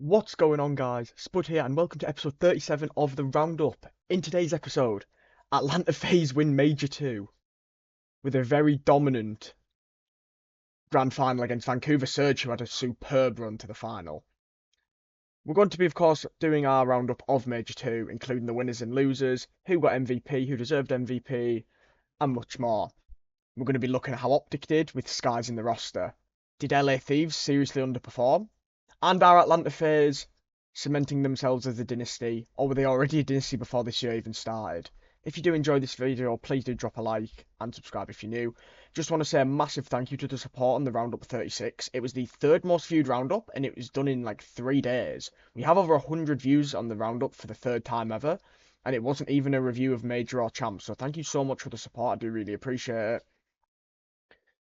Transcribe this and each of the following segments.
What's going on, guys? Spud here, and welcome to episode 37 of the Roundup. In today's episode, Atlanta FaZe win Major 2 with a very dominant grand final against Vancouver Surge, who had a superb run to the final. We're going to be, of course, doing our roundup of Major 2, including the winners and losers, who got MVP, who deserved MVP, and much more. We're going to be looking at how OpTic did with Skies in the roster. Did LA Thieves seriously underperform? And are Atlanta FaZe cementing themselves as a dynasty, or were they already a dynasty before this year even started? If you do enjoy this video, please do drop a like and subscribe if you're new. Just want to say a massive thank you to the support on the Roundup 36. It was the third most viewed Roundup, and it was done in like 3 days. We have over 100 views on the Roundup for the third time ever, and it wasn't even a review of Major or Champs, so thank you so much for the support. I do really appreciate it.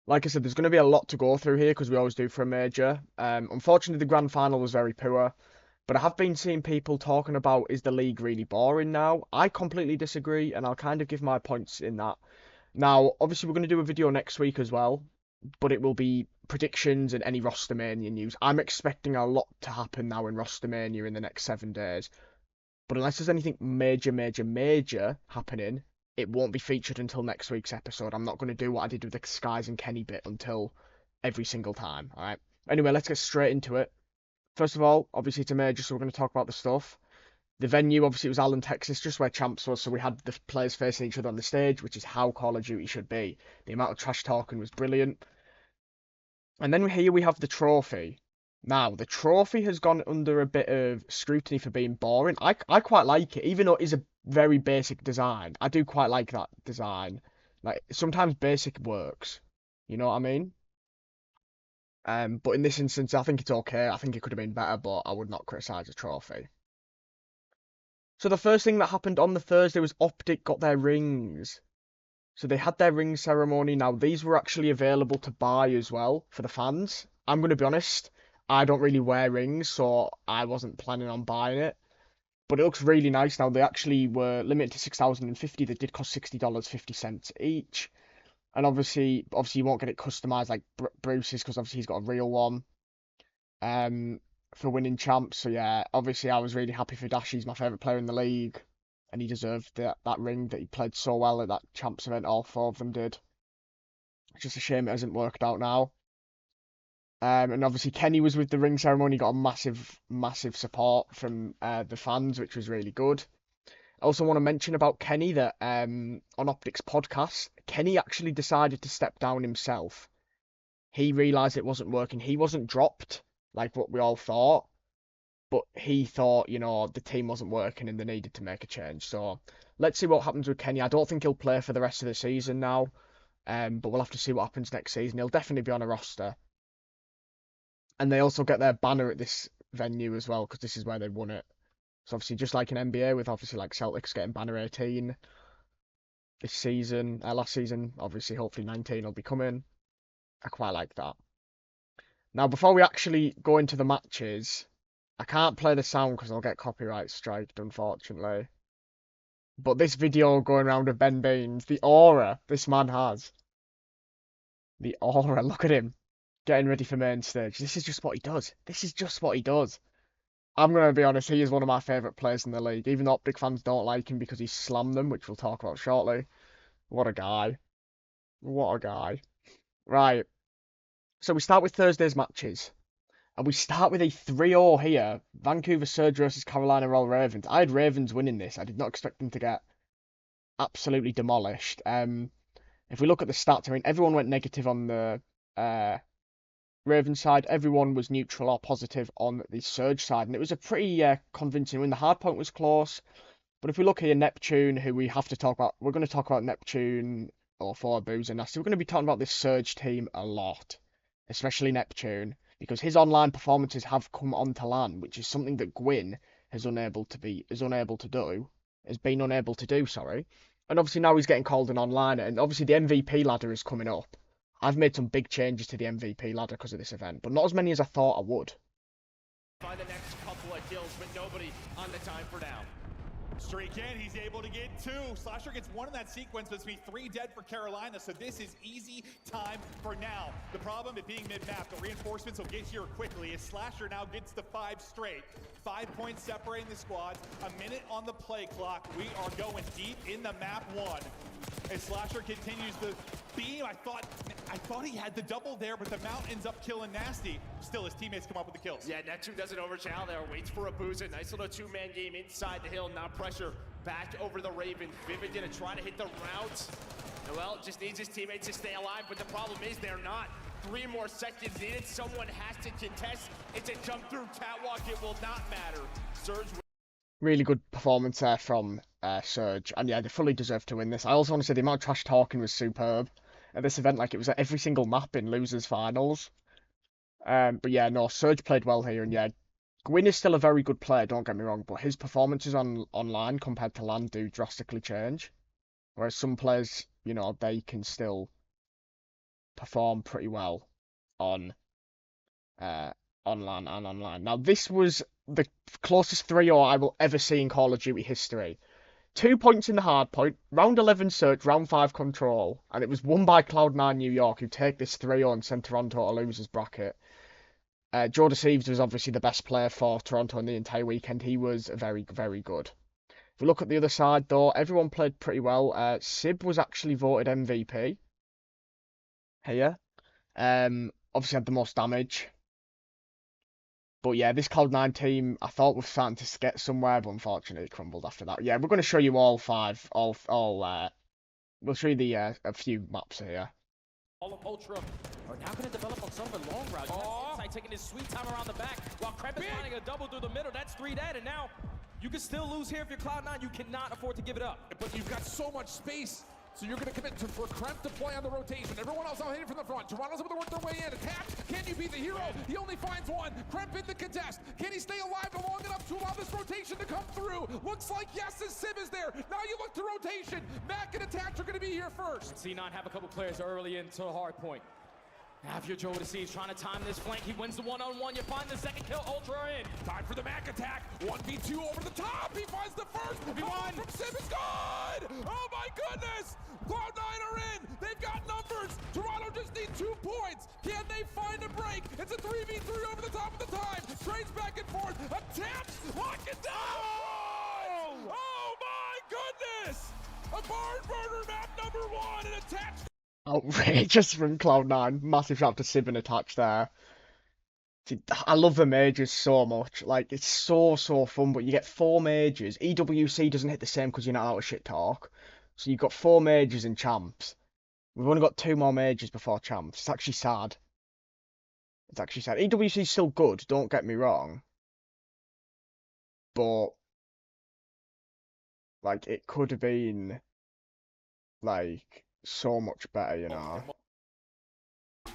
Like I said, there's going to be a lot to go through here because we always do for a major. Unfortunately, the grand final was very poor, but I have been seeing people talking about, is the league really boring now? I completely disagree, and I'll kind of give my points in that. Now, obviously, we're going to do a video next week as well, but it will be predictions and any Rostermania news. I'm expecting a lot to happen now in Rostermania in the next 7 days, but unless there's anything major happening, it won't be featured until next week's episode. I'm not going to do what I did with the Skies and Kenny bit until every single time, alright? Anyway, let's get straight into it. First of all, obviously it's a major, so we're going to talk about the stuff. The venue, obviously, it was Allen, Texas, just where Champs was, so we had the players facing each other on the stage, which is how Call of Duty should be. The amount of trash talking was brilliant. And then here we have the trophy. Now, the trophy has gone under a bit of scrutiny for being boring. I quite like it, even though it is a very basic design. I do quite like that design. Like, sometimes basic works. You know what I mean? But in this instance, I think it's okay. I think it could have been better, but I would not criticise the trophy. So the first thing that happened on the Thursday was OpTic got their rings. So they had their ring ceremony. Now, these were actually available to buy as well for the fans. I'm going to be honest, I don't really wear rings, so I wasn't planning on buying it. But it looks really nice now. They actually were limited to 6,050. They did cost $60.50 each. And obviously you won't get it customized like Bruce's, because obviously he's got a real one for winning champs. So yeah, obviously I was really happy for Dash. He's my favourite player in the league, and he deserved that ring that he played so well at that champs event. All 4 of them did. It's just a shame it hasn't worked out now. And obviously Kenny was with the ring ceremony, got a massive support from the fans, which was really good. I also want to mention about Kenny that on OpTic's podcast, Kenny actually decided to step down himself. He realised it wasn't working. He wasn't dropped like what we all thought, but he thought, you know, the team wasn't working and they needed to make a change. So let's see what happens with Kenny. I don't think he'll play for the rest of the season now, but we'll have to see what happens next season. He'll definitely be on a roster. And they also get their banner at this venue as well, because this is where they won it. So obviously, just like an NBA, with obviously like Celtics getting banner 18 this season, last season, obviously, hopefully 19 will be coming. I quite like that. Now, before we actually go into the matches, I can't play the sound because I'll get copyright striked, unfortunately. But this video going around of Ben Baines, the aura this man has. The aura, look at him. Getting ready for main stage. This is just what he does. This is just what he does. I'm going to be honest, he is one of my favourite players in the league. Even though big fans don't like him because he slammed them, which we'll talk about shortly. What a guy. What a guy. Right. So we start with Thursday's matches. And we start with a 3-0 here. Vancouver Surge versus Carolina Royal Ravens. I had Ravens winning this. I did not expect them to get absolutely demolished. If we look at the stats, I mean, everyone went negative on the Ravens side. Everyone was neutral or positive on the Surge side. And it was a pretty convincing win. The hard point was close. But if we look here, Neptune, who we have to talk about, we're going to talk about Neptune or for Booze and Nasty. We're going to be talking about this Surge team a lot, especially Neptune, because his online performances have come onto LAN, which is something that Gwyn has been unable to do, sorry. And obviously now he's getting called an online, and obviously the MVP ladder is coming up. I've made some big changes to the MVP ladder because of this event, but not as many as I thought I would. Find the next couple of kills, but nobody on the time for now. Streak in, he's able to get 2. Slasher gets 1 in that sequence, but it's going to be 3 dead for Carolina, so this is easy time for now. The problem it being mid-map, the reinforcements will get here quickly as Slasher now gets to 5 straight. 5 points separating the squads, a minute on the play clock. We are going deep in the map 1. As Slasher continues to beam, I thought he had the double there, but the Mount ends up killing Nasty. Still, his teammates come up with the kills. Yeah, Neptune doesn't overshadow there, waits for a boost. A nice little 2-man game inside the hill, now pressure back over the Raven. Vivid gonna try to hit the route. Noel just needs his teammates to stay alive, but the problem is they're not. 3 more seconds needed, someone has to contest. It's a jump through catwalk, it will not matter. Surge. Really good performance there from Surge, and yeah, they fully deserve to win this. I also want to say the amount of trash talking was superb at this event, like it was at every single map in losers finals. But yeah, no, Surge played well here, and yeah, Gwyn is still a very good player, don't get me wrong, but his performances online compared to LAN do drastically change. Whereas some players, you know, they can still perform pretty well on LAN and online. Now, this was the closest 3-0 I will ever see in Call of Duty history. 2 points in the hard point, round 11 Search, round 5 Control, and it was won by Cloud9 New York, who take this 3-0 and send Toronto to losers bracket. Joe Deceives was obviously the best player for Toronto in the entire weekend. He was very, very good. If we look at the other side, though, everyone played pretty well. Sib was actually voted MVP here. Obviously had the most damage. But yeah, this Cloud9 team, I thought was starting to get somewhere, but unfortunately it crumbled after that. Yeah, we're going to show you all 5. We'll show you a few maps here. All of Ultra are now going to develop on some of the long routes. Insight taking his sweet time around the back, while Kremp is finding a double through the middle. That's 3 dead, and now you can still lose here if you're Cloud9. You cannot afford to give it up. But you've got so much space, so you're going to commit for Kremp to play on the rotation. Everyone else out hitting from the front. Toronto's able to work their way in. Attached. Can you be the hero? He only finds 1. Kremp in the contest. Can he stay alive long enough to allow this rotation to come through? Looks like yes, as Sim is there. Now you look to rotation. Mac and Attach are going to be here first. C9 have a couple players early into a hard point. Now if you're Joe Deceives trying to time this flank, he wins the one-on-one. You find the second kill, Ultra are in. Time for the Mac attack. 1v2 over the top. He finds the first. One from Sim is good. Oh my goodness. Cloud9 are in. They've got numbers. Toronto just needs 2 points. Can they find a break? It's a 3v3 over the top of the time. Trades back and forth. Attach. Lock it down. Oh my goodness. A barn burner map number 1 and Attach. Outrageous from Cloud9. Massive shout out to Sib and Attach there. I love the majors so much. Like, it's so fun, but you get 4 majors. EWC doesn't hit the same because you're not out of shit talk. So you've got 4 majors in champs. We've only got 2 more majors before champs. It's actually sad. It's actually sad. EWC's still good, don't get me wrong. But, like, it could have been, like, so much better, you know.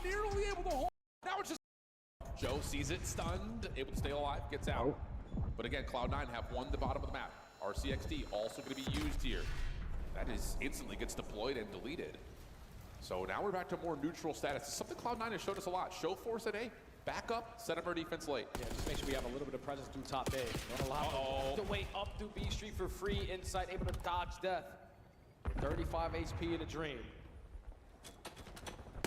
Nearly able to hold. Now it's just Joe sees it, stunned, able to stay alive, gets out. But again, Cloud9 have won the bottom of the map. RCXD also going to be used here. That is instantly gets deployed and deleted. So now we're back to more neutral status. It's something Cloud9 has showed us a lot. Show force at A, back up, set up our defense late. Yeah, just make sure we have a little bit of presence through top A. Don't allow them to wait up through B Street for free. Insight able to dodge death. 35 HP in a dream.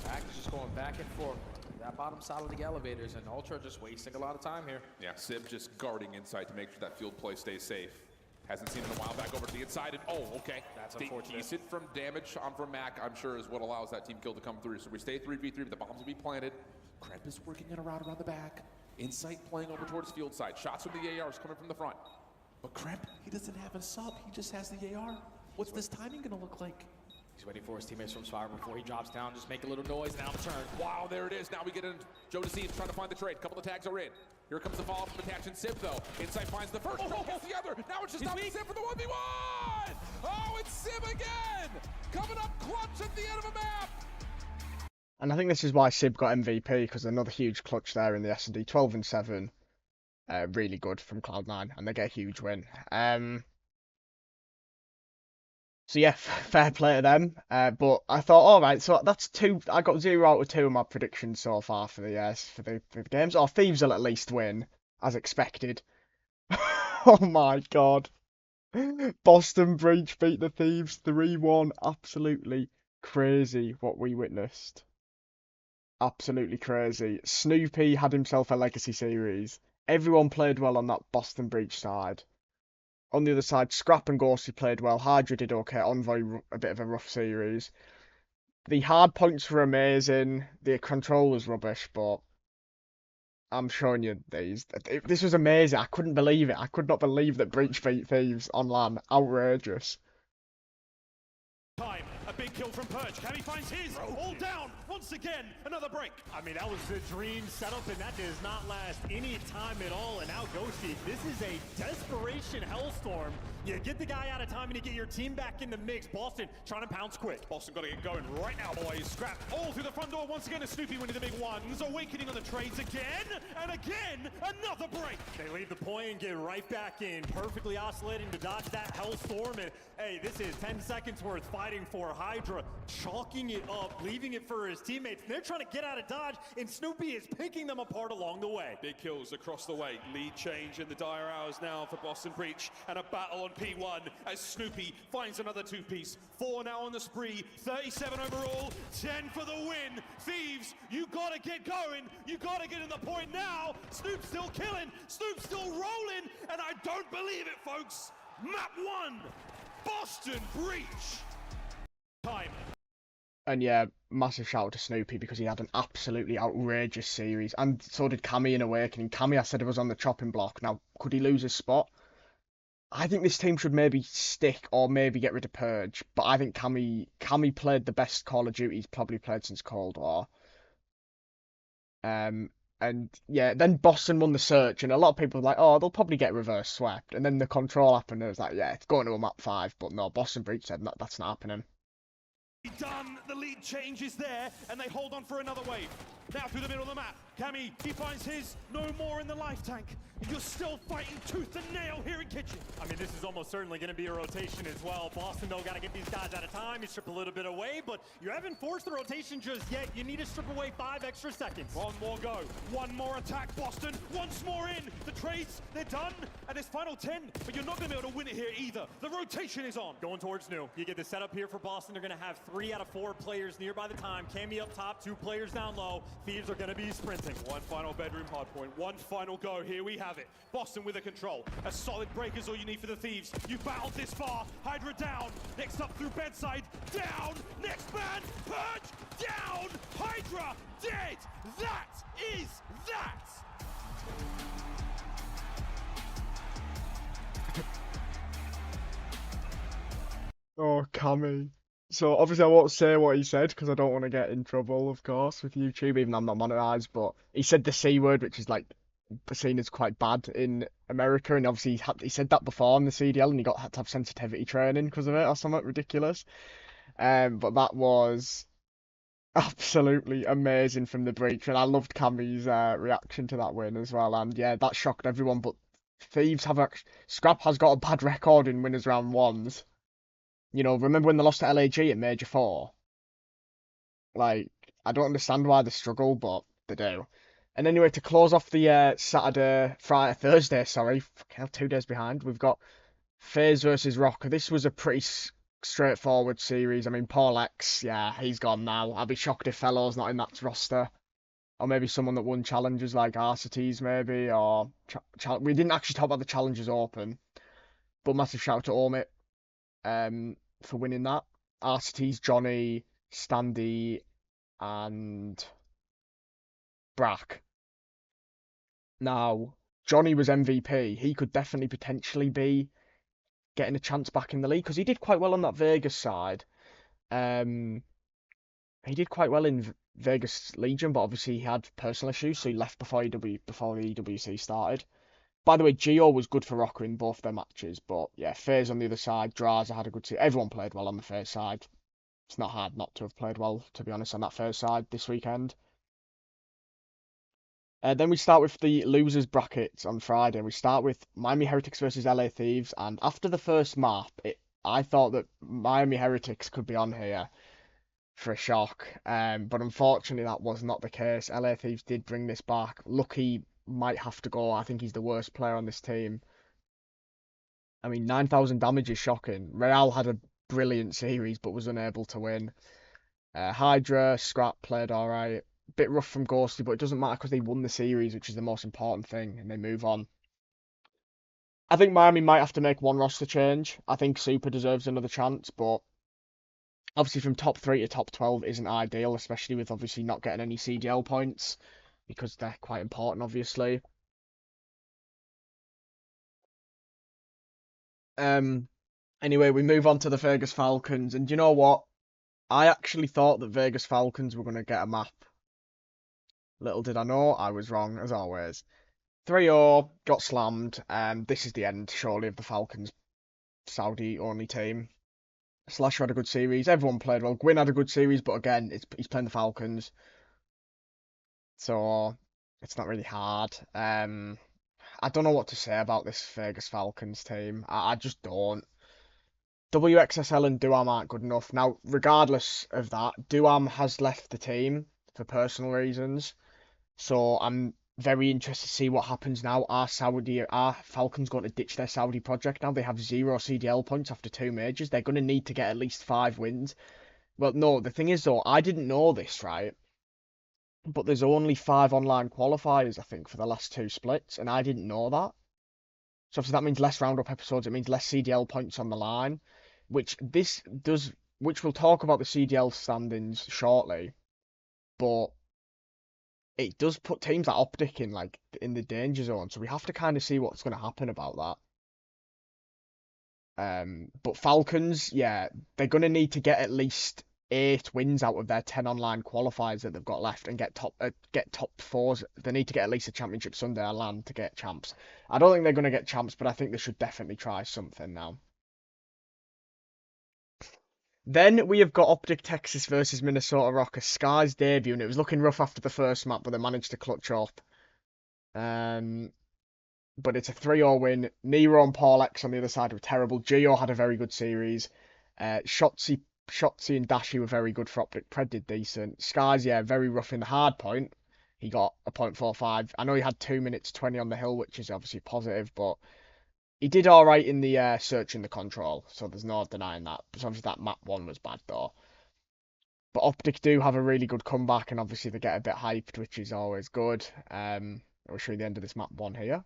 Back is just going back and forth. That bottom side of the elevators, and Ultra just wasting a lot of time here. Yeah, Sib just guarding inside to make sure that field play stays safe. Hasn't seen it in a while. Back over to the inside, and oh, okay. That's unfortunate. Decent from damage from Mac, I'm sure, is what allows that team kill to come through. So we stay 3v3, but the bombs will be planted. Kremp is working in a route around the back. Insight playing over towards field side. Shots from the ARs coming from the front. But Kremp, he doesn't have a sub. He just has the AR. What's this timing going to look like? He's waiting for his teammates from Spire before he drops down. Just make a little noise, now the turn. Wow, there it is. Now we get in. Joe Deceives trying to find the trade. Couple of tags are in. Here comes the follow-up from Attach and Sib, though. Insight finds the first, gets the other. Now it's just not Sib for the 1v1! Oh, it's Sib again! Coming up clutch at the end of a map! And I think this is why Sib got MVP, because another huge clutch there in the S&D. 12-7. Really good from Cloud9, and they get a huge win. So yeah, fair play to them. But I thought, all right, so that's 2. I got 0 out of 2 of my predictions so far for the games. Or Thieves will at least win, as expected. Oh my god. Boston Breach beat the Thieves 3-1. Absolutely crazy what we witnessed. Absolutely crazy. Snoopy had himself a legacy series. Everyone played well on that Boston Breach side. On the other side, Scrap and Ghosty played well. Hydra did okay. Envoy, a bit of a rough series. The hard points were amazing. The control was rubbish, but I'm showing you these. This was amazing. I couldn't believe it. I could not believe that Breach beat Thieves on LAN. Outrageous. Time. A big kill from Purge. Cammy finds his. All down. Once again, another break. I mean, that was the dream setup, and that does not last any time at all. And now Ghosty, this is a desperation hellstorm. You get the guy out of time and you get your team back in the mix. Boston trying to pounce quick. Boston got to get going right now, boys. Scrap all through the front door. Once again, a Snoopy winning the big ones. Awakening on the trades again, and again, another break. They leave the point and get right back in. Perfectly oscillating to dodge that hellstorm. And hey, this is 10 seconds worth fighting for. Hydra chalking it up, leaving it for his teammates. They're trying to get out of dodge, and Snoopy is picking them apart along the way. Big kills across the way. Lead change in the dire hours now for Boston Breach, and a battle on P1 as Snoopy finds another two-piece. 4 now on the spree, 37 overall, 10 for the win. Thieves, you gotta get going. You gotta get in the point now. Snoop's still killing. Snoop's still rolling, and I don't believe it, folks. Map 1, Boston Breach. Time. And yeah, massive shout out to Snoopy because he had an absolutely outrageous series. And so did Cammy in Awakening. Cammy, I said, was on the chopping block. Now, could he lose his spot? I think this team should maybe stick or maybe get rid of Purge. But I think Cammy played the best Call of Duty he's probably played since Cold War. And yeah, then Boston won the search, and a lot of people were like, oh, they'll probably get reverse swept. And then the control happened, and it was like, yeah, it's going to a map 5. But no, Boston Breach said, no, that's not happening. Done. The lead change is there, and they hold on for another wave. Now through the middle of the map, Cammy, he finds his. No more in the life tank. You're still fighting tooth and nail here in Kitchen. I mean, this is almost certainly going to be a rotation as well. Boston, though, got to get these guys out of time. You strip a little bit away, but you haven't forced the rotation just yet. You need to strip away 5 extra seconds. One more go. One more attack, Boston. Once more in. The trades, they're done. And it's final 10, but you're not going to be able to win it here either. The rotation is on. Going towards new. You get the setup here for Boston. They're going to have 3 out of 4 players near by the time. Cammy up top, 2 players down low. Thieves are going to be sprinting. One final bedroom hard point. One final go. Here we have it. Boston with a control. A solid break is all you need for the Thieves. You've battled this far. Hydra down. Next up through bedside. Down. Next man. Purge. Down. Hydra dead. That is that. Oh, Cammy. So obviously I won't say what he said because I don't want to get in trouble, of course, with YouTube, even though I'm not monetized. But he said the C word, which is like seen as quite bad in America, and obviously he said that before on the CDL, and he had to have sensitivity training because of it or something ridiculous. But that was absolutely amazing from the breach, and I loved Cammy's reaction to that win as well. And yeah, that shocked everyone. But Thieves Scrap has got a bad record in winners round 1s. You know, remember when they lost to LAG at Major 4? Like, I don't understand why they struggle, but they do. And anyway, to close off the Thursday, sorry, fucking hell, 2 days behind, we've got FaZe versus Rocker. This was a pretty straightforward series. I mean, Paul X, yeah, he's gone now. I'll be shocked if Fellows not in that roster. Or maybe someone that won challenges like Arcites, maybe, or... we didn't actually talk about the Challenges Open, but massive shout out to Omit for winning that. Arcites, Johnny, Standy, and Brack. Now, Johnny was MVP. He could definitely potentially be getting a chance back in the league because he did quite well on that Vegas side. He did quite well in Vegas Legion, but obviously he had personal issues, so he left before the EWC started. By the way, Geo was good for Rocker in both their matches, but yeah, FaZe on the other side, Draza had a good season. Everyone played well on the FaZe side. It's not hard not to have played well, to be honest, on that FaZe side this weekend. Then we start with the losers brackets on Friday. We start with Miami Heretics versus LA Thieves, and after the first map, I thought that Miami Heretics could be on here for a shock, but unfortunately that was not the case. LA Thieves did bring this back. Lucky might have to go. I think he's the worst player on this team. I mean, 9,000 damage is shocking. Real had a brilliant series, but was unable to win. Hydra, Scrap played alright. Bit rough from Ghosty, but it doesn't matter because they won the series, which is the most important thing, and they move on. I think Miami might have to make one roster change. I think Super deserves another chance, but obviously from top 3 to top 12 isn't ideal, especially with obviously not getting any CDL points, because they're quite important, obviously. Anyway, we move on to the Vegas Falcons, and you know what? I actually thought that Vegas Falcons were going to get a map. Little did I know, I was wrong, as always. 3-0, got slammed, and this is the end, surely, of the Falcons Saudi-only team. Slasher had a good series, everyone played well. Gwyn had a good series, but again, he's playing the Falcons. So, it's not really hard. I don't know what to say about this Vegas Falcons team. I just don't. WXSL and Duam aren't good enough. Now, regardless of that, Duam has left the team for personal reasons. So I'm very interested to see what happens now. Are Falcons going to ditch their Saudi project now? They have 0 CDL points after 2 majors. They're going to need to get at least 5 wins. Well, no, the thing is though, I didn't know this, right? But there's only 5 online qualifiers, I think, for the last 2 splits, and I didn't know that. So obviously that means less roundup episodes, it means less CDL points on the line, which we'll talk about the CDL standings shortly, but it does put teams like OpTic in the danger zone, so we have to kind of see what's going to happen about that. But Falcons, yeah, they're going to need to get at least 8 wins out of their 10 online qualifiers that they've got left and get top 4s. They need to get at least a championship Sunday land to get champs. I don't think they're going to get champs, but I think they should definitely try something now. Then we have got OpTic Texas versus Minnesota Rockers. Sky's debut, and it was looking rough after the first map, but they managed to clutch up. But it's a 3-0 win. Nero and Paul X on the other side were terrible. Gio had a very good series. Shotzi and Dashi were very good for OpTic. Pred did decent. Sky's, yeah, very rough in the hard point. He got a 0.45. I know he had 2 minutes 20 on the hill, which is obviously positive, but he did all right in the search and the control, so there's no denying that. But obviously that map 1 was bad though. But OpTic do have a really good comeback, and obviously they get a bit hyped, which is always good. I'll show you the end of this map 1 here.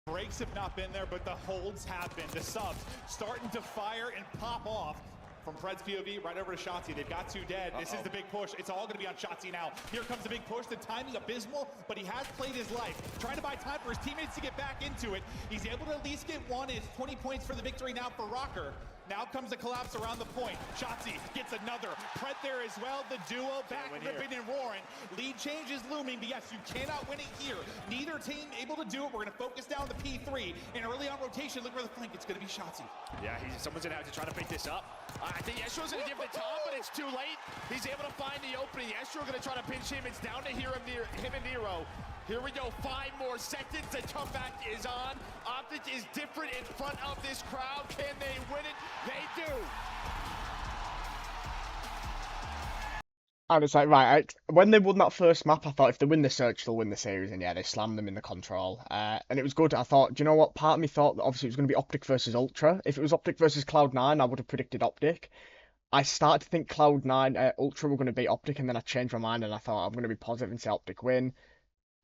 Breaks have not been there, but the holds have been. The subs starting to fire and pop off. From Pred's POV right over to Shotzi. They've got 2 dead. This is the big push. It's all going to be on Shotzi now. Here comes the big push. The timing abysmal, but he has played his life. Trying to buy time for his teammates to get back into it. He's able to at least get 1. It's 20 points for the victory now for Rocker. Now comes the collapse around the point. Shotzi gets another. Pred there as well. The duo back ripping and roaring. Lead change is looming, but yes, you cannot win it here. Neither team able to do it. We're going to focus down the P3. And early on rotation, look where the flank. It's going to be Shotzi. Yeah, someone's going to have to try to pick this up. I think Yestro's going to give it Tom, but it's too late. He's able to find the opening. Yestro going to try to pinch him. It's down to him and Nero. Here we go, 5 more seconds. The comeback is on. OpTic is different in front of this crowd. Can they win it? They do. And it's like, right, when they won that first map, I thought if they win the search, they'll win the series. And yeah, they slammed them in the control. And it was good. I thought, do you know what? Part of me thought that obviously it was going to be OpTic versus Ultra. If it was OpTic versus Cloud9, I would have predicted OpTic. I started to think Cloud9, Ultra were going to beat OpTic, and then I changed my mind and I thought I'm going to be positive and say OpTic win.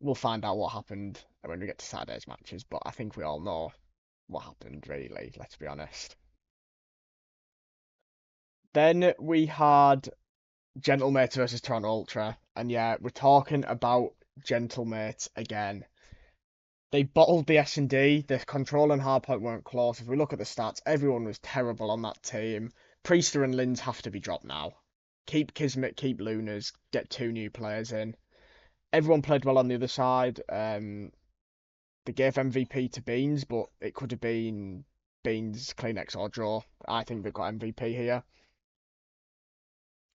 We'll find out what happened when we get to Saturday's matches, but I think we all know what happened, really, let's be honest. Then we had Gentlemates versus Toronto Ultra, and yeah, we're talking about Gentlemates again. They bottled the S&D, the control and hardpoint weren't close. If we look at the stats, everyone was terrible on that team. Priester and Lins have to be dropped now. Keep Kismet, keep Lunas, get 2 new players in. Everyone played well on the other side. They gave MVP to Beans, but it could have been Beans, CleanX, or Draw. I think they've got MVP here.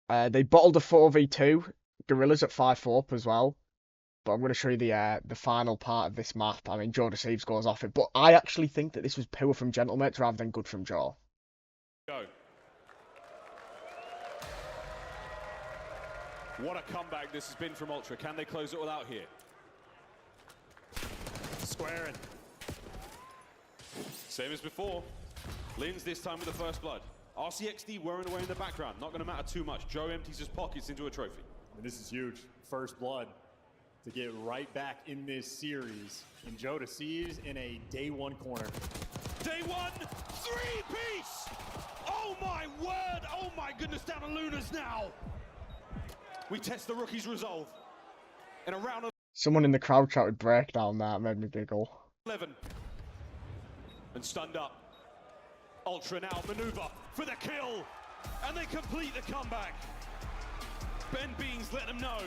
They bottled a 4v2. Gorillas at 5-4 up as well. But I'm going to show you the final part of this map. I mean, Joe Deceives goes off it. But I actually think that this was poor from Gentlemates rather than good from Joe. Go. What a comeback this has been from Ultra. Can they close it all out here? Squaring. Same as before. Lynn's this time with the first blood. RCXD whirring away in the background. Not going to matter too much. Joe empties his pockets into a trophy. And this is huge. First blood to get right back in this series. And Joe to seize in a day one corner. Day one, three-piece! Oh my word! Oh my goodness, down to Lunas now! We test the rookie's resolve. In a round of Someone in the crowd shouted breakdown, that made me giggle. 11. And stunned up. Ultra now maneuver for the kill. And they complete the comeback. Ben Beans let them know.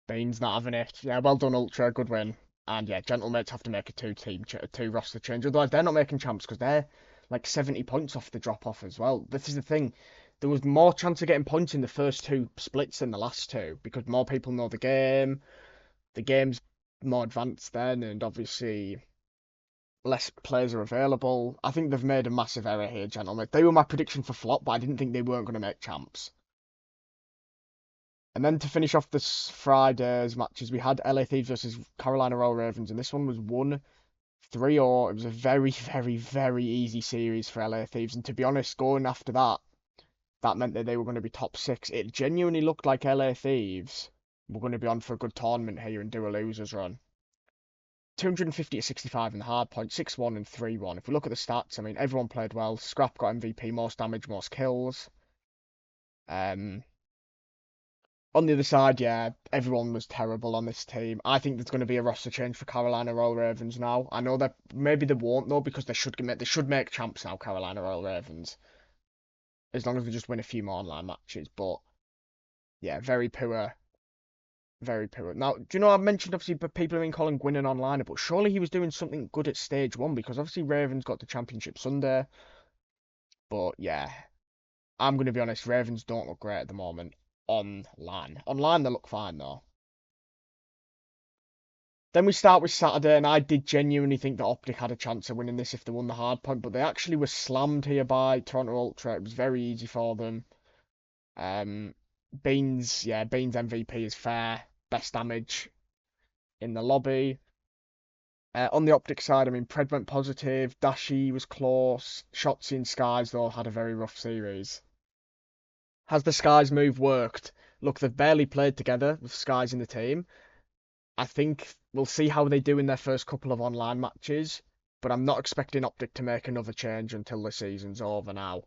Beans not having it. Yeah, well done, Ultra. Good win. And yeah, Gentlemates have to make a two roster change. Otherwise, they're not making champs because they're like 70 points off the drop off as well. This is the thing. There was more chance of getting points in the first two splits than the last two because more people know the game. The game's more advanced then, and obviously less players are available. I think they've made a massive error here, gentlemen. They were my prediction for flop, but I didn't think they weren't going to make champs. And then to finish off this Friday's matches, we had LA Thieves versus Carolina Royal Ravens, and this one was 1-3-0. It was a very, very, very easy series for LA Thieves, and to be honest, going after that, that meant that they were going to be top 6. It genuinely looked like LA Thieves were going to be on for a good tournament here and do a losers run. 250 to 65 in the hard point, 6-1 and 3-1. If we look at the stats, I mean, everyone played well. Scrap got MVP, most damage, most kills. On the other side, yeah, everyone was terrible on this team. I think there's going to be a roster change for Carolina Royal Ravens now. I know that maybe they won't though, because they should make champs now, Carolina Royal Ravens. As long as they just win a few more online matches. But yeah, very poor. Very poor. Now, do you know, I mentioned obviously people have been calling Gwyn an onliner, but surely he was doing something good at stage 1 because obviously Ravens got the championship Sunday. But yeah, I'm going to be honest, Ravens don't look great at the moment online. Online they look fine though. Then we start with Saturday, and I did genuinely think that OpTic had a chance of winning this if they won the hard point, but they actually were slammed here by Toronto Ultra. It was very easy for them. Beans MVP is fair. Best damage in the lobby. On the OpTic side, I mean, Pred went positive. Dashi was close. Shotzi and Skies, though, had a very rough series. Has the Skies move worked? Look, they've barely played together with Skies in the team. I think we'll see how they do in their first couple of online matches, but I'm not expecting OpTic to make another change until the season's over now.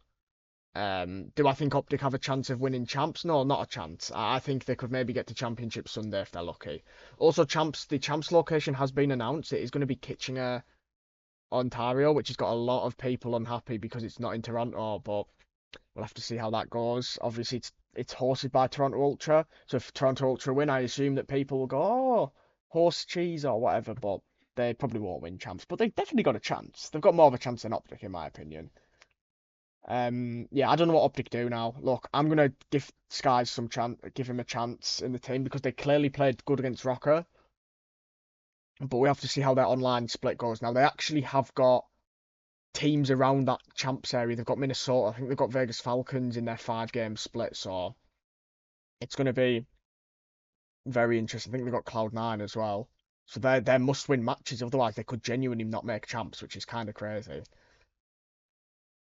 Do I think OpTic have a chance of winning champs? No, not a chance. I think they could maybe get to Championship Sunday if they're lucky. Also, the champs location has been announced. It is going to be Kitchener, Ontario, which has got a lot of people unhappy because it's not in Toronto, but we'll have to see how that goes. Obviously, it's hosted by Toronto Ultra, so if Toronto Ultra win, I assume that people will go, oh, horse cheese or whatever, but they probably won't win champs. But they've definitely got a chance. They've got more of a chance than OpTic, in my opinion. Yeah, I don't know what OpTic do now. Look, I'm gonna give Skies some chance, give him a chance in the team because they clearly played good against Rocker. But we have to see how their online split goes. Now they actually have got teams around that champs area. They've got Minnesota. I think they've got Vegas Falcons in their 5-game split. So it's gonna be very interesting. I think they've got Cloud9 as well. So they're must-win matches. Otherwise, they could genuinely not make champs, which is kind of crazy.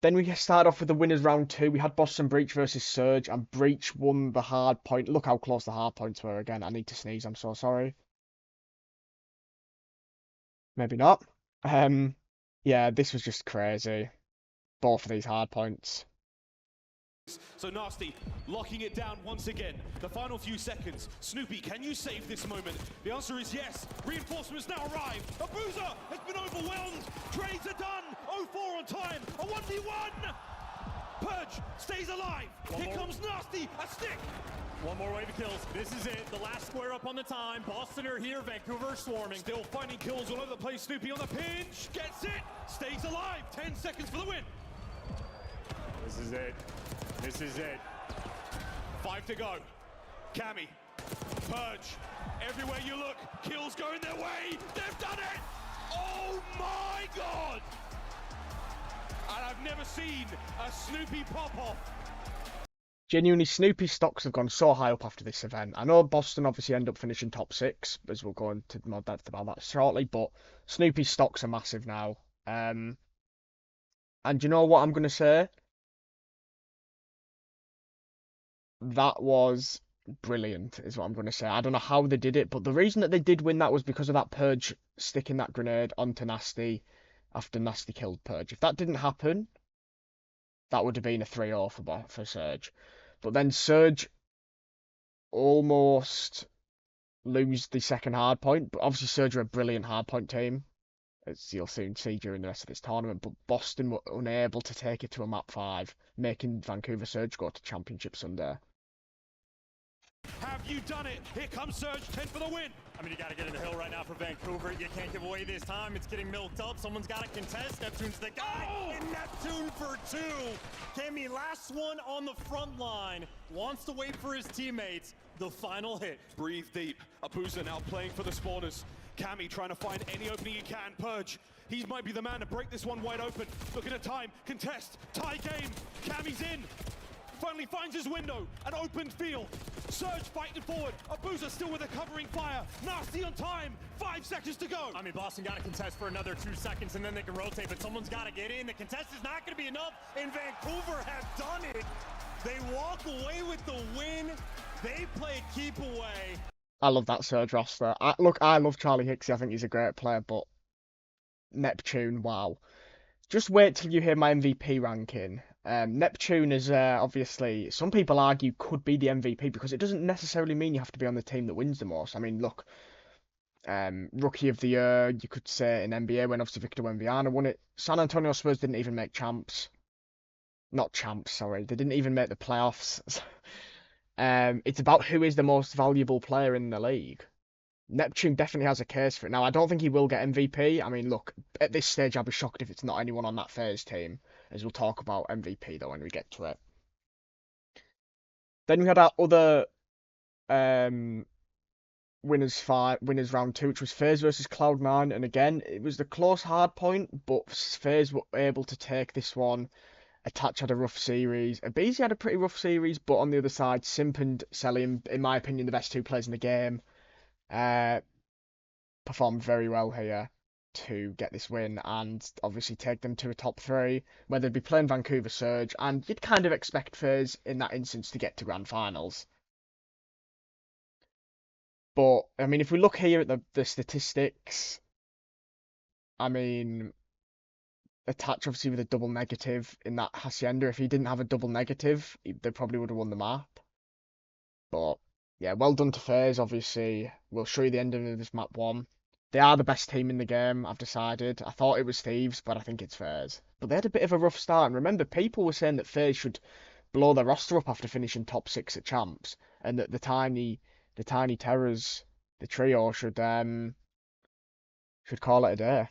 Then we start off with the winners round 2. We had Boston Breach versus Surge, and Breach won the hard point. Look how close the hard points were again. I need to sneeze, I'm so sorry. Maybe not. Yeah, this was just crazy. Both of these hard points. So Nasty locking it down once again. The final few seconds. Snoopy, can you save this moment? The answer is yes. Reinforcements now arrive. A boozer has been overwhelmed. Trades are done. 0-4 on time. A 1v1. Purge stays alive. Here comes Nasty. A stick. One more wave of kills. This is it. The last square up on the time. Boston are here. Vancouver swarming. Still finding kills all over the place. Snoopy on the pinch. Gets it. Stays alive. 10 seconds for the win. This is it. This is it. 5 to go. Cammy. Purge. Everywhere you look, kills going their way. They've done it. Oh my God. And I've never seen a Snoopy pop-off. Genuinely, Snoopy stocks have gone so high up after this event. I know Boston obviously end up finishing top 6, as we'll go into more depth about that shortly, but Snoopy's stocks are massive now. And you know what I'm going to say? That was brilliant, is what I'm going to say. I don't know how they did it, but the reason that they did win that was because of that Purge sticking that grenade onto Nasty after Nasty killed Purge. If that didn't happen, that would have been a 3-0 for Surge. But then Surge almost lose the second hardpoint, but obviously Surge are a brilliant hardpoint team, as you'll soon see during the rest of this tournament, but Boston were unable to take it to a map 5, making Vancouver Surge go to Championship Sunday. Have you done it? Here comes Surge, 10 for the win. I mean, you got to get in the hill right now for Vancouver. You can't give away this time. It's getting milked up. Someone's got to contest. Neptune's the guy. Oh! And Neptune for 2. Cammy, last one on the front line. Wants to wait for his teammates. The final hit. Breathe deep. Abuza now playing for the spawners. Cammy trying to find any opening he can. Purge. He might be the man to break this one wide open. Looking at time. Contest. Tie game. Cammy's in. Finally finds his window. An open field. Surge fighting forward. Abuza still with a covering fire. Nasty on time. 5 seconds to go. I mean, Boston got to contest for another 2 seconds and then they can rotate, but someone's got to get in. The contest is not going to be enough, and Vancouver have done it. They walk away with the win. They play keep away. I love that Surge roster. Look, I love Charlie Hicksy. I think he's a great player, but Neptune, wow. Just wait till you hear my MVP ranking. Neptune is obviously, some people argue, could be the MVP because it doesn't necessarily mean you have to be on the team that wins the most. I mean, look, Rookie of the Year, you could say in NBA when obviously Victor Wembanyama won it. San Antonio Spurs didn't even make champs. Not champs, sorry. They didn't even make the playoffs. It's about who is the most valuable player in the league. Neptune definitely has a case for it. Now, I don't think he will get MVP. I mean, look, at this stage, I'll be shocked if it's not anyone on that FaZe team, as we'll talk about MVP, though, when we get to it. Then we had our other winners round 2, which was FaZe versus Cloud9, and again, it was the close hard point, but FaZe were able to take this one. Attach had a rough series. Abeezy had a pretty rough series, but on the other side, Simp and Cellium, in my opinion, the best 2 players in the game, performed very well here to get this win and obviously take them to a top 3 where they'd be playing Vancouver Surge, and you'd kind of expect FaZe in that instance to get to grand finals. But I mean, if we look here at the statistics, I mean, Attach obviously with a double negative in that Hacienda. If he didn't have a double negative, they probably would have won the map. But yeah, well done to FaZe, obviously. We'll show you the ending of this map 1. They are the best team in the game, I've decided. I thought it was Thieves, but I think it's FaZe. But they had a bit of a rough start. And remember, people were saying that FaZe should blow their roster up after finishing top 6 at Champs. And that the Tiny Terrors, the trio, should call it a day.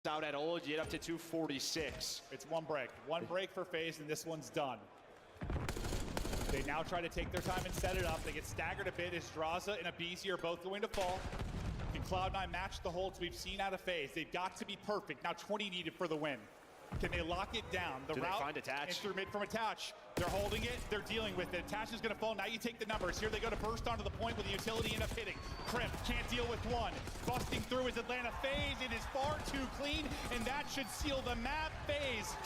Out at old, you get up to 246. It's one break for FaZe, and this one's done. They now try to take their time and set it up. They get staggered a bit as Draza and Abeezy are both going to fall. Can Cloud9 match the holds we've seen out of FaZe? They've got to be perfect. Now 20 needed for the win. Can they lock it down? The Do route they find Attach? is through mid from Attach. They're holding it. They're dealing with it. Attach is going to fall. Now you take the numbers. Here they go to burst onto the point with the utility end up hitting. Crimp can't deal with one. Busting through is Atlanta FaZe. It is far too clean, and that should seal the map. FaZe.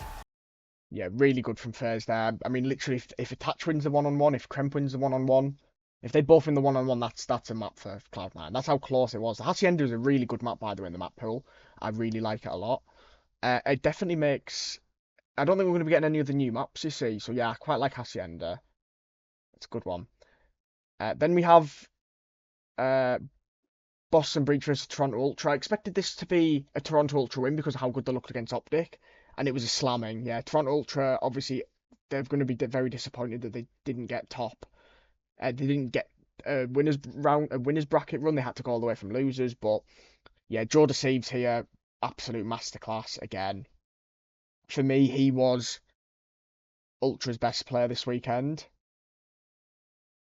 Yeah, really good from FaZe there. I mean, literally, if Attach wins the 1-on-1, if Kremp wins the 1-on-1, if they both win the 1-on-1, that's a map for Cloud9. That's how close it was. The Hacienda is a really good map, by the way, in the map pool. I really like it a lot. It definitely makes... I don't think we're going to be getting any other new maps, you see. So, yeah, I quite like Hacienda. It's a good one. Then we have Boston Breach versus Toronto Ultra. I expected this to be a Toronto Ultra win because of how good they looked against OpTic. And it was a slamming. Yeah, Toronto Ultra, obviously, they're going to be very disappointed that they didn't get top. They didn't get a winners bracket run. They had to go all the way from losers. But, yeah, Joe Deceives here. Absolute masterclass again. For me, he was Ultra's best player this weekend.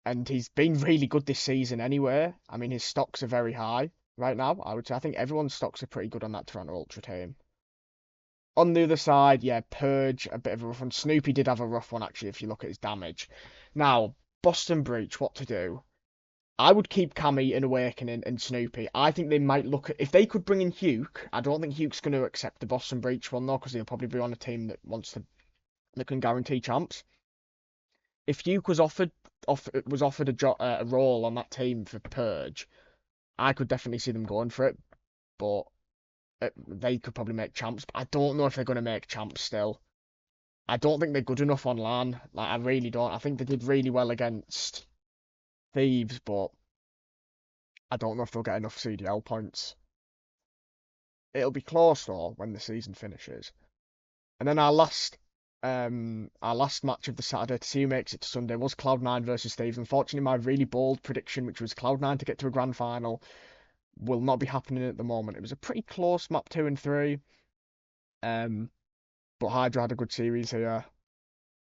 And he's been really good this season anyway. I mean, his stocks are very high right now, I would say. I think everyone's stocks are pretty good on that Toronto Ultra team. On the other side, yeah, Purge, a bit of a rough one. Snoopy did have a rough one, actually, if you look at his damage. Now, Boston Breach, what to do? I would keep Cammy and Awakening and Snoopy. I think they might look at, if they could bring in Hugh. I don't think Hugh's going to accept the Boston Breach one though, because he'll probably be on a team that that can guarantee champs. If Hugh was offered a role on that team for Purge, I could definitely see them going for it. But they could probably make champs. But I don't know if they're going to make champs still. I don't think they're good enough on LAN. Like, I really don't. I think they did really well against Thieves, but I don't know if they'll get enough CDL points. It'll be close though when the season finishes. And then our last match of the Saturday to see who makes it to Sunday was Cloud9 versus Thieves. Unfortunately, my really bold prediction, which was Cloud9 to get to a grand final, will not be happening at the moment. It was a pretty close map 2 and 3. But Hydra had a good series here.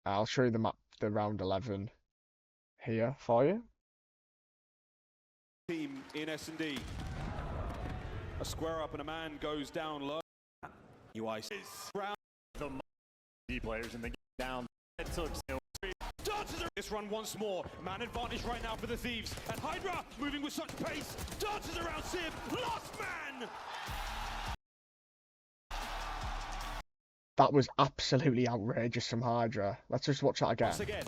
I'll show you the round 11 here for you. Team in S&D. A square up and a man goes down low. UI round the players in the down. This run once more. Man advantage right now for the Thieves. And Hydra moving with such pace. Dances around Sib. Last man! That was absolutely outrageous from Hydra. Let's just watch that again. Once again,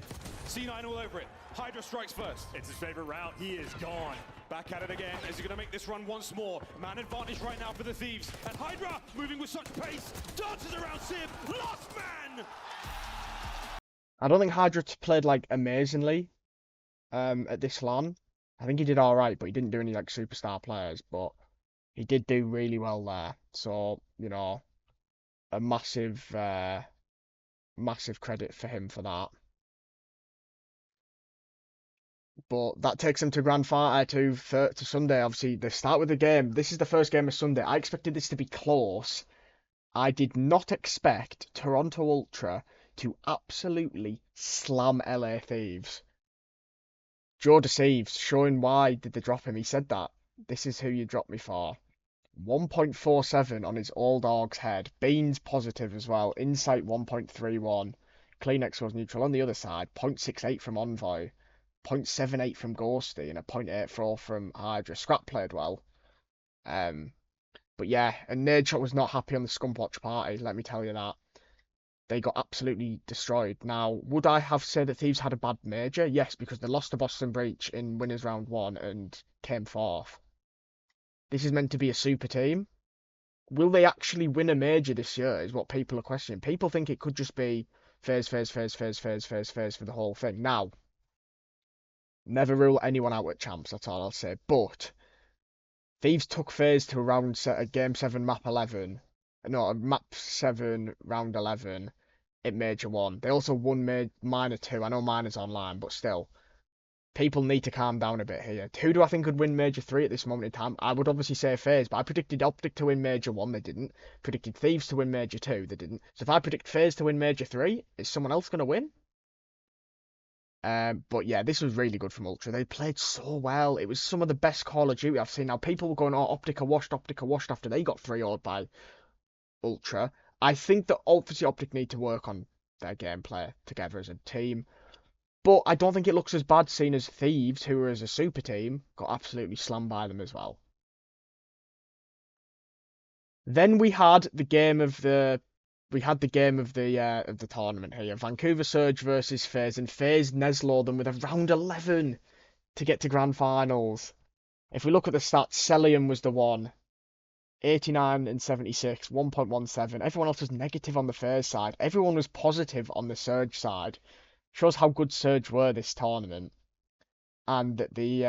C9 all over it. Hydra strikes first. It's his favorite route. He is gone. Back at it again. Is he going to make this run once more? Man advantage right now for the Thieves. And Hydra moving with such pace. Dances around Sib. Last man! I don't think Hydra played like amazingly at this LAN. I think he did all right, but he didn't do any like superstar players. But he did do really well there. So, you know, a massive credit for him for that. But that takes them to grand final to Sunday. Obviously, they start with the game. This is the first game of Sunday. I expected this to be close. I did not expect Toronto Ultra to absolutely slam LA Thieves. Joe Deceives, showing why did they drop him. He said that. This is who you dropped me for. 1.47 on his all dogs head. Beans positive as well. Insight 1.31. Kleenex was neutral on the other side. 0.68 from Envoy. 0.78 from Ghosty and a 0.84 from Hydra. Scrap played well. But yeah, and Nadeshot was not happy on the Scumpwatch party, let me tell you that. They got absolutely destroyed. Now, would I have said that Thieves had a bad major? Yes, because they lost to Boston Breach in winners round 1 and came 4th. This is meant to be a super team. Will they actually win a major this year is what people are questioning. People think it could just be FaZe for the whole thing. Now, never rule anyone out at champs, that's all I'll say. But Thieves took FaZe to a game 7 map 11. No, map 7 round 11 in major 1. They also won minor 2. I know minor's online, but still. People need to calm down a bit here. Who do I think could win major 3 at this moment in time? I would obviously say FaZe, but I predicted OpTic to win major 1, they didn't. Predicted Thieves to win major 2, they didn't. So if I predict FaZe to win major 3, is someone else going to win? But yeah, this was really good from Ultra. They played so well. It was some of the best Call of Duty I've seen. Now, people were going, oh, OpTic are washed after they got 3-0'd by Ultra. I think that obviously OpTic need to work on their gameplay together as a team. But I don't think it looks as bad seeing as Thieves, who were as a super team, got absolutely slammed by them as well. Then we had the game of the tournament here. Vancouver Surge versus FaZe, and FaZe Neslo them with a round 11 to get to grand finals. If we look at the stats, Cellium was the one. 89 and 76, 1.17. Everyone else was negative on the FaZe side. Everyone was positive on the Surge side. Shows how good Surge were this tournament. And the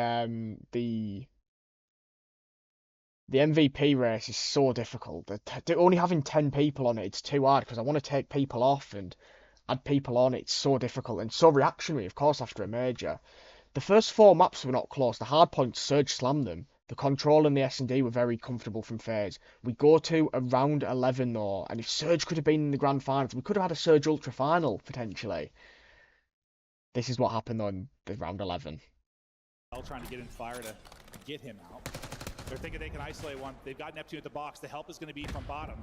MVP race is so difficult. Only having 10 people on it's too hard because I want to take people off and add people on. It's so difficult and so reactionary, of course, after a major. The first 4 maps were not close. The hard points, Surge slammed them. The control and the S&D were very comfortable from FaZe. We go to a round 11 though, and if Surge could have been in the grand finals, we could have had a Surge Ultra final, potentially. This is what happened though in the round 11. Trying to get in fire to get him out. They're thinking they can isolate one. They've got Neptune at the box. The help is going to be from bottom.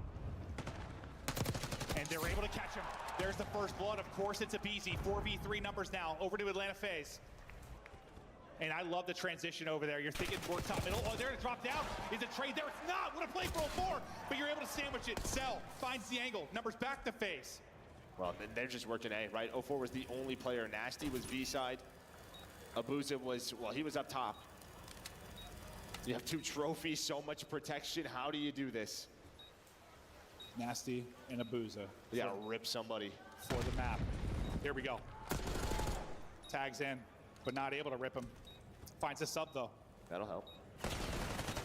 And they're able to catch him. There's the first blood. Of course, it's a BZ. 4v3 numbers now. Over to Atlanta FaZe. And I love the transition over there. You're thinking we're top middle. Oh, they're gonna drop down. Is it trade there? It's not. What a play for 04. But you're able to sandwich it. Cell finds the angle. Numbers back to FaZe. Well, they're just working A, right? 04 was the only player. Nasty was B side. Abuza was, well, he was up top. You have 2 trophies, so much protection. How do you do this? Nasty and Abuza. You gotta rip somebody. For the map. Here we go. Tags in, but not able to rip him. Finds a sub though. That'll help.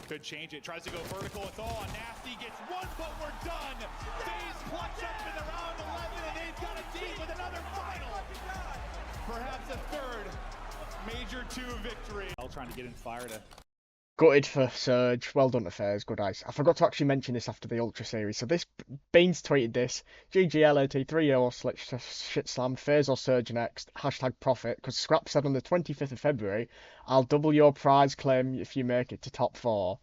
Could change it. Tries to go vertical. It's all on Nasty. Gets one, but we're done. FaZe clutch up in the round 11, and they've got a team with another final. Perhaps a third Major 2 victory. Trying to get in fire to. Gutted for Surge. Well done to FaZe. Good ice. I forgot to actually mention this after the Ultra series. So this, Beans tweeted this. GGLAT 3-0 shit slam. FaZe or Surge next. Hashtag profit. Because Scrap said on the 25th of February, I'll double your prize claim if you make it to top 4.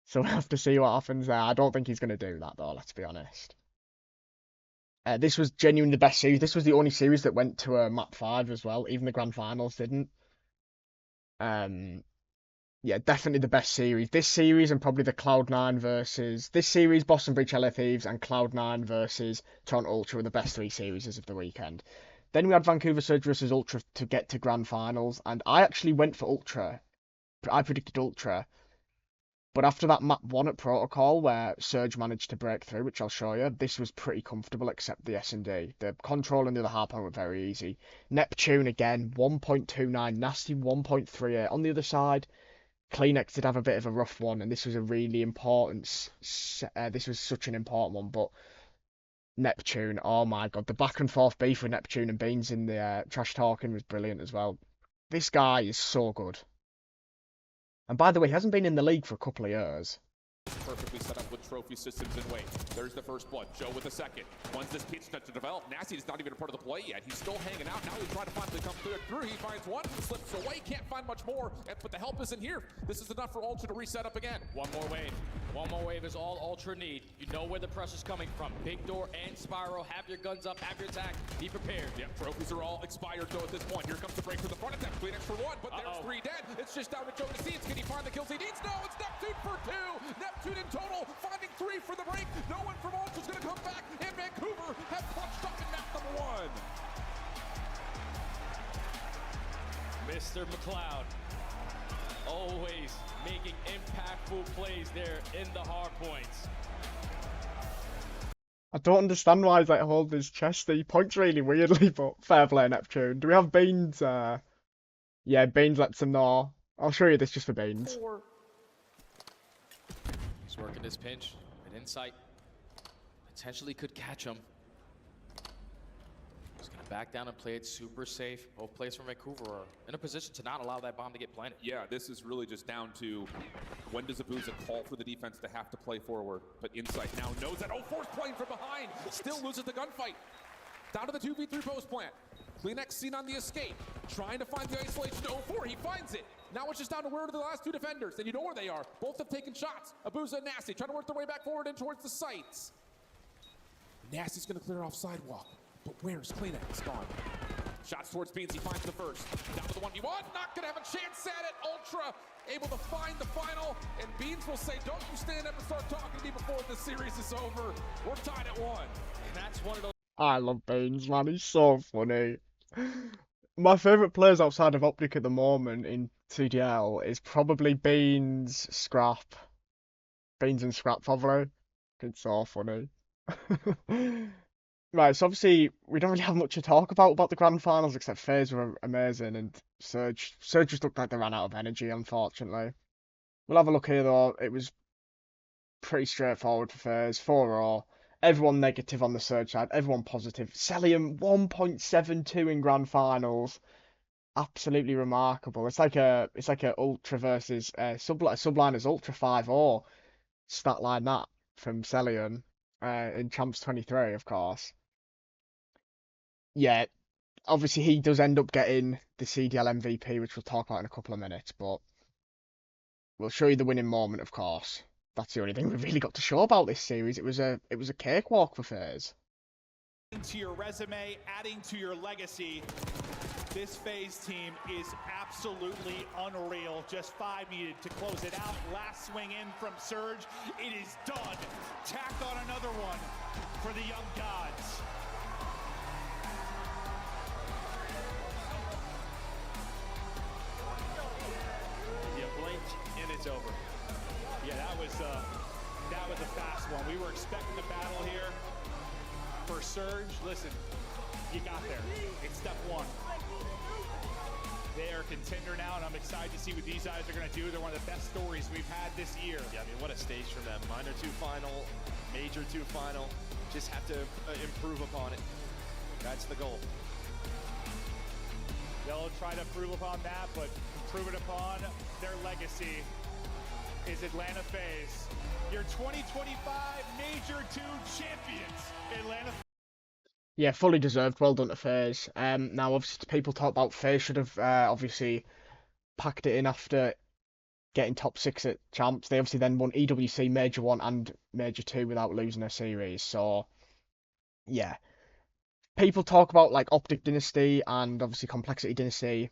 So we'll have to see what happens there. I don't think he's going to do that though, let's be honest. This was genuinely the best series. This was the only series that went to map 5 as well. Even the grand finals didn't. Yeah, definitely the best series. This series and probably the Cloud9 versus... This series, Boston Breach LA Thieves and Cloud9 versus Toronto Ultra were the best 3 series of the weekend. Then we had Vancouver Surge versus Ultra to get to grand finals. And I actually went for Ultra. I predicted Ultra. But after that map 1 at Protocol, where Surge managed to break through, which I'll show you, this was pretty comfortable except the S&D. The control and the other hardpoint were very easy. Neptune again, 1.29. Nasty, 1.38. On the other side... Kleenex did have a bit of a rough one, and this was a really important. This was such an important one, but Neptune, oh my god, the back and forth beef with Neptune and Beans in the trash talking was brilliant as well. This guy is so good. And by the way, he hasn't been in the league for a couple of years. Perfectly set up with trophy systems in way. There's the first blood. Joe with the second. Once this pitch starts to develop, Nasty is not even a part of the play yet. He's still hanging out. Now he's trying to finally come through. He finds one, slips away, can't find much more. But the help isn't here. This is enough for Ultra to reset up again. One more wave. One more wave is all Ultra need. You know where the pressure's coming from. Big door and Spiral. Have your guns up. Have your attack. Be prepared. Yeah, trophies are all expired though at this point. Here comes the break for the front attack. Kleenex for 1, but there's 3 dead. It's just down to Joe to see. Can he find the kills he needs? No, it's Neptune for 2. Neptune in total. Finding 3 for the break. No one from Ultra's going to come back. And Vancouver have clutched up in map number 1. Mr. McLeod, always making impactful plays there in the hard points. I don't understand why he's like holding his chest. He points really weirdly, but fair play, Neptune. Do we have Beans? Yeah, Beans lets him know. I'll show you this just for Beans. He's working this pinch. An insight. Potentially could catch him. He's going to back down and play it super safe. Both players from Vancouver are in a position to not allow that bomb to get planted. Yeah, this is really just down to when does Abuza call for the defense to have to play forward. But Insight now knows that 04's playing from behind. Still loses the gunfight. Down to the 2v3 post plant. Kleenex seen on the escape. Trying to find the isolation to 04. He finds it. Now it's just down to where are the last 2 defenders. And you know where they are. Both have taken shots. Abuza and Nasty trying to work their way back forward and towards the sites. Nasty's going to clear off sidewalk. But where's Kleenex gone? Shots towards Beans. He finds the first. Down to the 1v1. Not going to have a chance at it. Ultra able to find the final. And Beans will say, don't you stand up and start talking to me before the series is over. We're tied at 1. And that's one of those. I love Beans, man. He's so funny. My favourite players outside of OpTic at the moment in CDL is probably Beans, Scrap. Beans and Scrap, probably. It's so funny. Right, so obviously we don't really have much to talk about the grand finals except FaZe were amazing and Surge just looked like they ran out of energy, unfortunately. We'll have a look here though. It was pretty straightforward for FaZe, 4-0. Everyone negative on the Surge side, everyone positive. Cellium 1.72 in grand finals. Absolutely remarkable. It's like a Ultra versus Subliner's Ultra 5-0 stat line that from Cellium in Champs 23, of course. Yeah, obviously he does end up getting the CDL MVP, which we'll talk about in a couple of minutes, but we'll show you the winning moment, of course. That's the only thing we've really got to show about this series. It was a cakewalk for FaZe. To your resume, adding to your legacy. This FaZe team is absolutely unreal. Just 5 needed to close it out. Last swing in from Surge. It is done. Tack on another one for the young gods. You blink and it's over. Yeah, that was a fast one. We were expecting a battle here for Surge. Listen, you got there. It's step one. They are a contender now, and I'm excited to see what these guys are going to do. They're one of the best stories we've had this year. Yeah, I mean, what a stage for them. Minor 2 final, Major 2 final. Just have to improve upon it. That's the goal. They'll try to improve upon that, but improve it upon their legacy is Atlanta FaZe, your 2025 Major 2 champions. Atlanta. Yeah, fully deserved. Well done to FaZe. Now, obviously, people talk about FaZe should have obviously packed it in after getting top 6 at champs. They obviously then won EWC Major 1 and Major 2 without losing a series. So, yeah. People talk about like OpTic Dynasty and obviously Complexity Dynasty.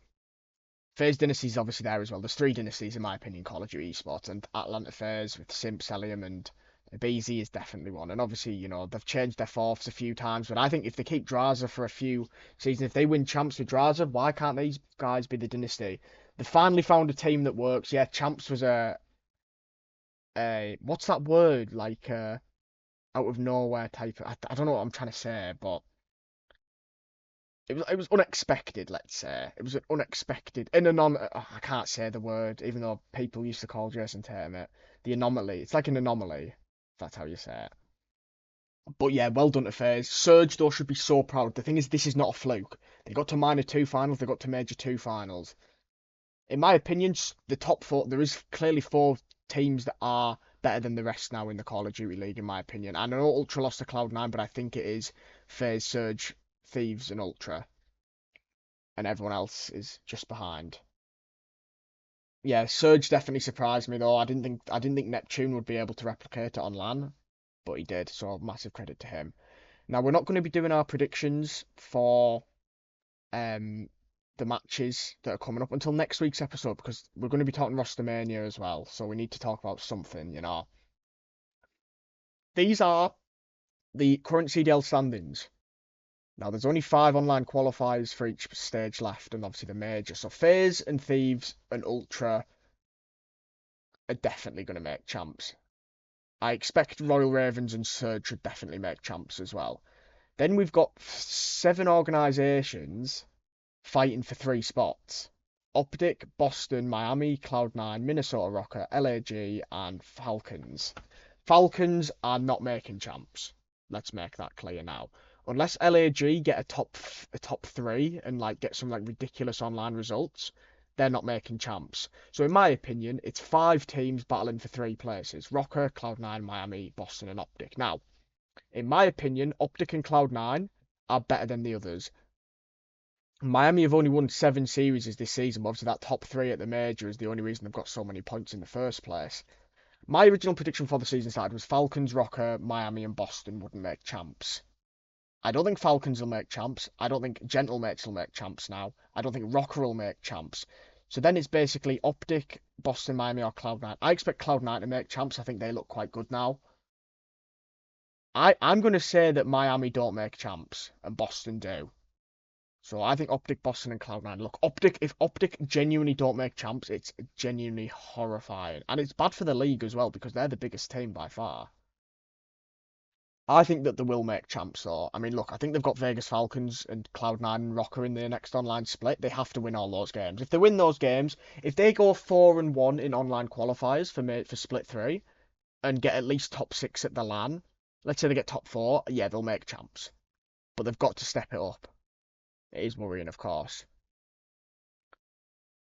FaZe Dynasty is obviously there as well. There's 3 dynasties in my opinion, Call of Duty Esports, and Atlanta FaZe with Simp, Cellium, and BZ is definitely one. And obviously, you know, they've changed their fourths a few times, but I think if they keep Draza for a few seasons, if they win champs with Draza, why can't these guys be the dynasty? They finally found a team that works. Yeah, champs was a what's that word? Like out of nowhere type. I don't know what I'm trying to say, but it was unexpected, let's say. It was an unexpected, I can't say the word, even though people used to call Jason Tatum it. The anomaly. It's like an anomaly, if that's how you say it. But yeah, well done to FaZe. Surge, though, should be so proud. The thing is, this is not a fluke. They got to Minor 2 finals, they got to Major 2 finals. In my opinion, the top 4, there is clearly 4 teams that are better than the rest now in the Call of Duty League, in my opinion. I know Ultra lost to Cloud9, but I think it is FaZe, Surge, Thieves, and Ultra. And everyone else is just behind. Yeah, Surge definitely surprised me though. I didn't think Neptune would be able to replicate it on LAN, but he did, so massive credit to him. Now we're not going to be doing our predictions for the matches that are coming up until next week's episode because we're going to be talking Rostermania as well, so we need to talk about something, you know. These are the current CDL standings. Now, there's only 5 online qualifiers for each stage left, and obviously the major. So FaZe and Thieves and Ultra are definitely going to make champs. I expect Royal Ravens and Surge should definitely make champs as well. Then we've got 7 organisations fighting for 3 spots. OpTic, Boston, Miami, Cloud9, Minnesota Rocker, LAG, and Falcons. Falcons are not making champs. Let's make that clear now. Unless LAG get a top 3 and like get some like ridiculous online results, they're not making champs. So in my opinion, it's 5 teams battling for 3 places: Rocker, Cloud9, Miami, Boston, and OpTic. Now, in my opinion, OpTic and Cloud9 are better than the others. Miami have only won 7 series this season, but obviously that top 3 at the major is the only reason they've got so many points in the first place. My original prediction for the season started was Falcons, Rocker, Miami, and Boston wouldn't make champs. I don't think Falcons will make champs. I don't think Gentlemates will make champs now. I don't think Rocker will make champs. So then it's basically OpTic, Boston, Miami, or Cloud9. I expect Cloud9 to make champs. I think they look quite good now. I'm going to say that Miami don't make champs and Boston do. So I think OpTic, Boston, and Cloud9. Look, if OpTic genuinely don't make champs, it's genuinely horrifying. And it's bad for the league as well because they're the biggest team by far. I think that they will make champs, though. I mean, look, I think they've got Vegas Falcons and Cloud9 and Rocker in their next online split. They have to win all those games. If they win those games, if they go 4-1 in online qualifiers for split 3 and get at least top 6 at the LAN, let's say they get top 4, yeah, they'll make champs. But they've got to step it up. It is worrying, of course.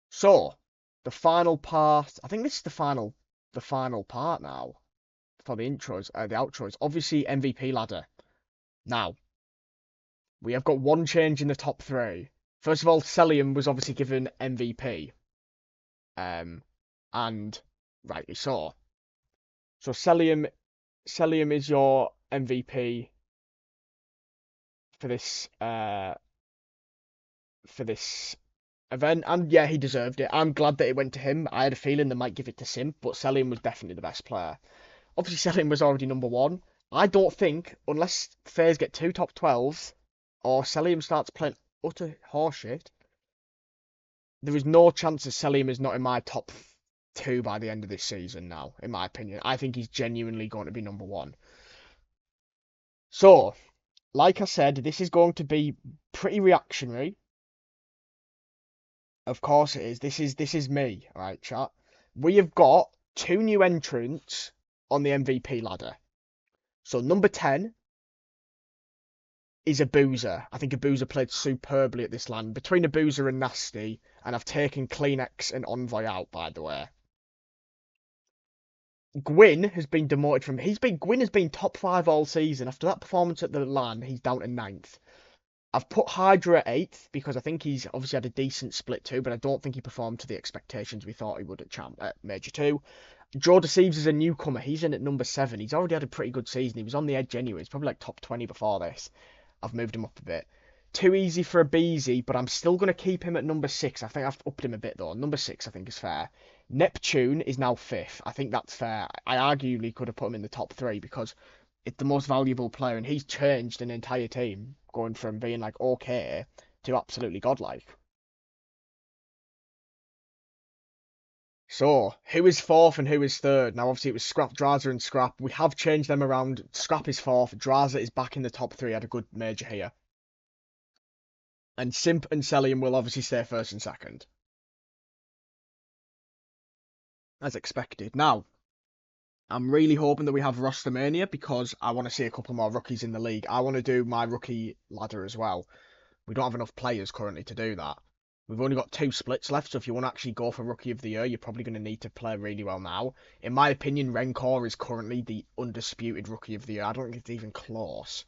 So, the final part. I think this is the final part now. For the intros, the outros, obviously MVP ladder. Now, we have got one change in the top 3. First of all, Cellium was obviously given MVP. And rightly so. So Cellium is your MVP for this for this event, and yeah, he deserved it. I'm glad that it went to him. I had a feeling they might give it to Simp, but Cellium was definitely the best player. Obviously, Cellium was already number one. I don't think, unless FaZe get 2 top 12s, or Cellium starts playing utter horseshit, there is no chance that Cellium is not in my top 2 by the end of this season now, in my opinion. I think he's genuinely going to be number one. So, like I said, this is going to be pretty reactionary. Of course it is. This is me, alright, chat. We have got 2 new entrants on the MVP ladder. So number 10 is Abuser. I think Abuser played superbly at this LAN. Between Abuser and Nasty, and I've taken Kleenex and Envoy out, by the way. Gwyn has been demoted from... Gwyn has been top 5 all season. After that performance at the LAN, he's down to 9th. I've put Hydra at 8th because I think he's obviously had a decent split too, but I don't think he performed to the expectations we thought he would at Major 2. Joe Deceives is a newcomer. He's in at number 7. He's already had a pretty good season. He was on the edge anyway. He's probably like top 20 before this. I've moved him up a bit. Too easy for a Beezy, but I'm still going to keep him at number 6. I think I've upped him a bit though. Number 6 I think is fair. Neptune is now 5th. I think that's fair. I arguably could have put him in the top 3 because it's the most valuable player, and he's changed an entire team, going from being like okay to absolutely godlike. So, who is 4th and who is 3rd? Now, obviously, it was Scrap, Draza, and Scrap. We have changed them around. Scrap is 4th. Draza is back in the top 3. Had a good major here. And Simp and Cellium will obviously stay 1st and 2nd. As expected. Now, I'm really hoping that we have Rostermania because I want to see a couple more rookies in the league. I want to do my rookie ladder as well. We don't have enough players currently to do that. We've only got 2 splits left, so if you want to actually go for Rookie of the Year, you're probably going to need to play really well now. In my opinion, Rencor is currently the undisputed Rookie of the Year. I don't think it's even close.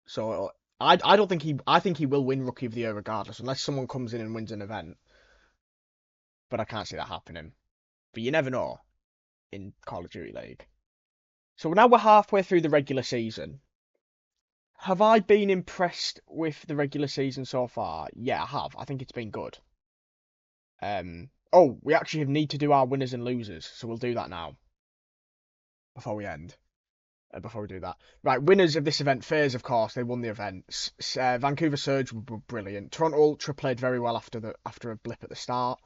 So, I don't think I think he will win Rookie of the Year regardless, unless someone comes in and wins an event. But I can't see that happening. But you never know in Call of Duty League. So now we're halfway through the regular season. Have I been impressed with the regular season so far? Yeah, I have. I think it's been good. Oh, we actually need to do our winners and losers, so we'll do that now. Before we end. Before we do that. Right, winners of this event. FaZe, of course, they won the event. Vancouver Surge were brilliant. Toronto Ultra played very well after a blip at the start.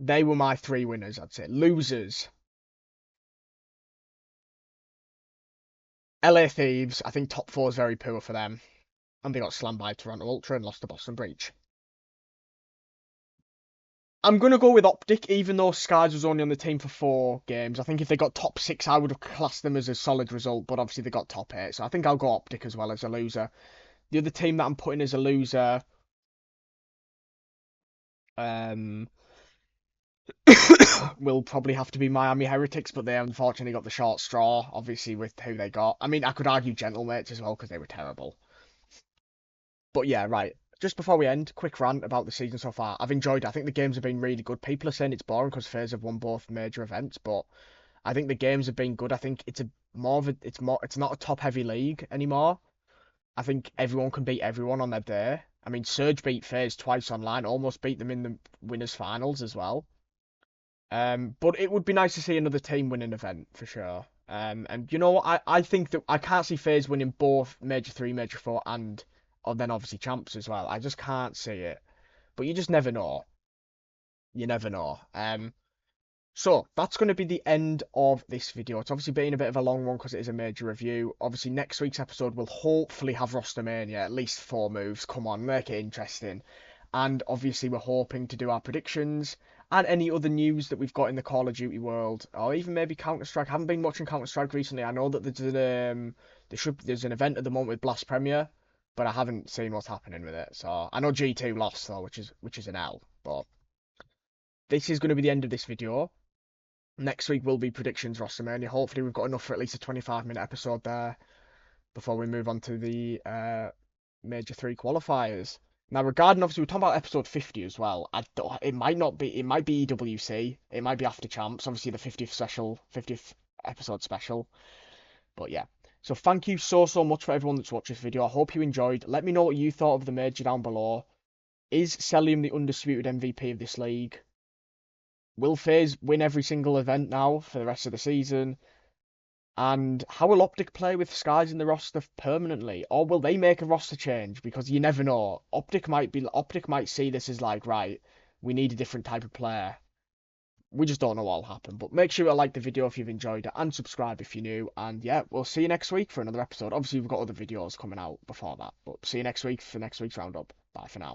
They were my 3 winners, I'd say. Losers. LA Thieves, I think top 4 is very poor for them. And they got slammed by Toronto Ultra and lost to Boston Breach. I'm going to go with OpTic, even though Skies was only on the team for 4 games. I think if they got top 6, I would have classed them as a solid result, but obviously they got top 8. So I think I'll go OpTic as well as a loser. The other team that I'm putting as a loser... will probably have to be Miami Heretics, but they unfortunately got the short straw, obviously, with who they got. I mean, I could argue Gentlemates as well, because they were terrible. But yeah, right. Just before we end, quick rant about the season so far. I've enjoyed it. I think the games have been really good. People are saying it's boring because FaZe have won both major events, but I think the games have been good. I think it's not a top-heavy league anymore. I think everyone can beat everyone on their day. I mean, Surge beat FaZe twice online, almost beat them in the winners' finals as well. But it would be nice to see another team win an event for sure. And you know what? I think that I can't see FaZe winning both Major 3, Major 4, and then obviously Champs as well. I just can't see it. But you just never know. You never know. So that's going to be the end of this video. It's obviously been a bit of a long one because it is a major review. Obviously, next week's episode will hopefully have Rostermania, at least 4 moves. Come on, make it interesting. And obviously, we're hoping to do our predictions and any other news that we've got in the Call of Duty world, or even maybe Counter-Strike. I haven't been watching Counter-Strike recently. I know that there's an event at the moment with Blast Premier, but I haven't seen what's happening with it. So I know G2 lost though, which is an L. But this is going to be the end of this video. Next week will be predictions Rostermania. Hopefully we've got enough for at least a 25-minute episode there before we move on to the Major 3 qualifiers. Now, regarding, obviously, we're talking about episode 50 as well. It might be EWC. It might be after Champs. Obviously, the 50th episode special. But yeah. So thank you so much for everyone that's watched this video. I hope you enjoyed. Let me know what you thought of the Major down below. Is Cellium the undisputed MVP of this league? Will FaZe win every single event now for the rest of the season? And how will OpTic play with Skies in the roster permanently? Or will they make a roster change? Because you never know. OpTic might see this as like, right, we need a different type of player. We just don't know what'll happen. But make sure to like the video if you've enjoyed it and subscribe if you're new. And yeah, we'll see you next week for another episode. Obviously, we've got other videos coming out before that. But see you next week for next week's roundup. Bye for now.